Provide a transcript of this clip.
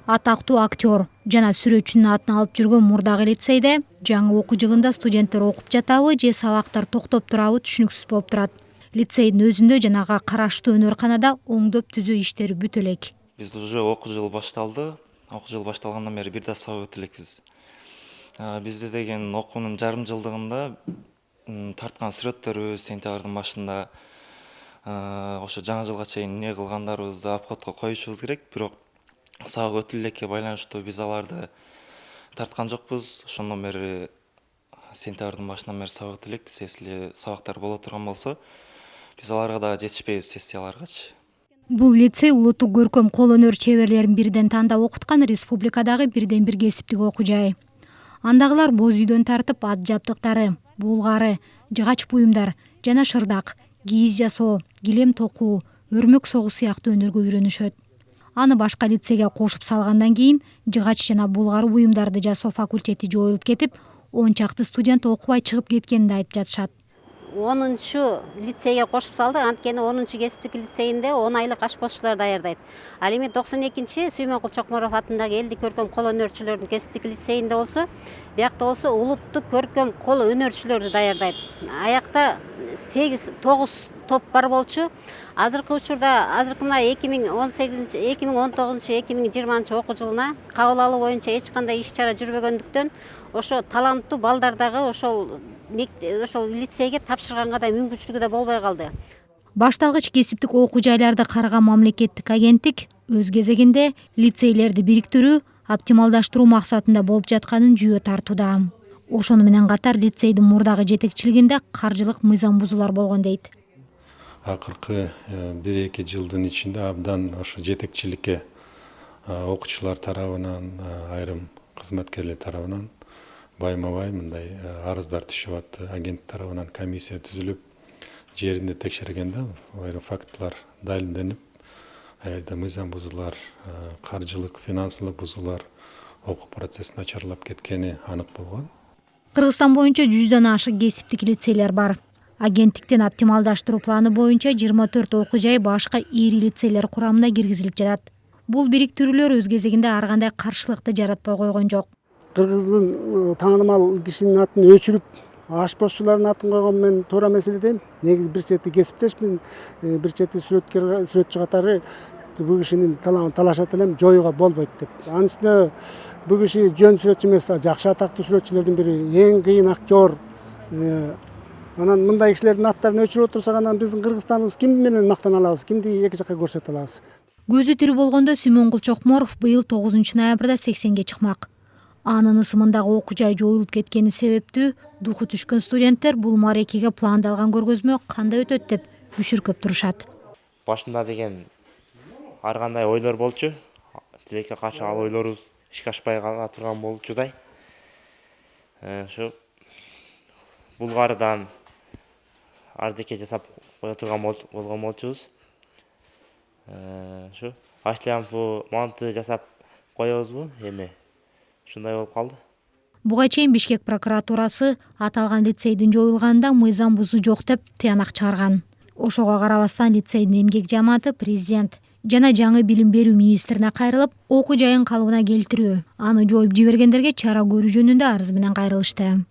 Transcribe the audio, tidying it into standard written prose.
Атактуу актер жана сүрөтчүнүн атын алып жүргөн мурдагы лицейде жаңы окуу жылында студенттер окуп жатабы же сабактар токтоп турабы түшүнүксүз болуп турат. Лицейдин өзүндө жанага караштуу өнөрканада оңдоп түзөө иштери бүт элек. Биз уже окуу жыл башталды. Окуу жыл башталгандан бери бир да сабак өтө элекпиз. Бизде деген окуунун жарым жылдыгында тарткан сүрөттөрүбүз сентябрдын башында ошо жаңы жылга чейин эмне кылгандарыбызды обходко коюшубуз керек. Бирок сабак өтө элекке байланыштуу биз аларды тарткан жокпуз. Ошондон бери сентябрдын башынан бери сабак өтө элекпиз. Если сабактар боло турган болсо, биз аларга да жетишпейбиз сессияларгачы. Бул лицей улуттук көркөм кол өнөр чеберлерин бирден тандап окуткан республикадагы бирден бир кесиптик окуу жай. Андагылар боз үйдөн тартып ат жабдыктары, булгары, жыгач буюмдар жана шырдак, кийиз жасоо, килем токуу, өрмөк согуу сыяктуу өнөргө үйрөнүшөт. Аны башка лицейге кошуп салгандан кийин жыгач жана булгары буюмдарды жасоо факультети жоюлуп кетип, 10 чакты студент окубай чыгып кеткенин айтып жатышат. 10 лицейге кошуп салды. Анткени 10 кесиптик лицейинде 10 айлык ашпозчулар даярдайт. Ал эми 92 Сүймөнкул Чокморов атындагы элдик көркөм кол өнөрчүлөрдүн кесиптик лицейинде болсо, биякта болсо улуттук көркөм кол өнөрчүлөрдү даярдайт. Аякта 8-9 топ бар болчу. Азыркы мына 2018-2019-2020 окуу жылына кабыл алуу боюнча эч кандай иш чара жүрбөгөндүктөн ошо таланттуу балдар дагы ошол лицейге тапшырганга да мүмкүнчүлүгү да болбой калды. Башталгыч кесиптик окуу жайларды караган мамлекеттик агенттик өз кезегинде лицейлерди бириктирүү, оптималдаштыруу максатында болуп жатканын жүйө тартууда. Ошону менен катар лицейдин мурдагы жетекчилигинде каржылык мыйзам бузуулар болгон дейт. Акыркы 1-2 жылдын ичинде абдан ошо жетекчиликке окуучулар тарабынан, айрым кызматкерлер тарабынан байма-бай мындай арыздар түшүп атты. Агенттик тарабынан комиссия түзүлүп, жеринде текшергенде айрым фактылар далилденип, аерде мыйзам бузуулар, каржылык, финансылык бузуулар, окуу процессин начарлап кеткени анык болгон. Кыргызстан боюнча 100дөн ашык кесиптик лицейлер бар. Агенттиктин оптималдаштыруу планы боюнча 24 окуу жай башка ири лицейлер курамына киргизилип жатат. Бул бириктирүүлөр өз кезегинде ар кандай каршылыкты жаратпай койгон жок. Кыргыздын таанымал кишинин атын өчүрүп, ашпозчулардын атын койгон мен туура эмес эле дейм. Негизи бир чети кесиптешмин, бир чети сүрөтчү катары бул кишинин талабын талашат элем, жоюуга болбойт деп. Анын үстүнө бул киши жөн сүрөтчү эмес, жакшы атактуу сүрөтчүлөрдүн бири, эң кыйын актер. Анан мындай кишилердин аттарын өчүрүп отурсак, анан биздин Кыргызстаныбыз ким менен мактана алабыз, кимди эки жакка көрсөтө алабыз? Көзү тирүү болгондо Сүймөнкул Чокморов быйыл 9 ноябрда 80-ге чыкмак. Анын ысымындагы окуу жай жоюлуп кеткени себептүү духу түшкөн студенттер бул маарекеге пландалган көргөзмө кандай өтөт деп бүшүркөп турушат. Башында деген ар кандай ойлор болчу. Тилекке каршы ал ойлорубуз ишке ашпай кала турган болчудай. Ошо булгарыдан ардеке жасап кое турган болгон болчубуз. Ошо ашлямпу монты жасап коебузбу эми? Ушундай болуп калды. Буга чейин Бишкек прокуратурасы аталган лицейдин жоюлганында мыйзам бузуу жок деп тыянак чыгарган. Ошого карабастан лицейдин эмгек жамааты президент жана жаңы билим берүү министрине кайрылып, окуу жайын калыбына келтирүү, аны жоюп жибергендерге чара көрүү жөнүндө арыз менен кайрылышты.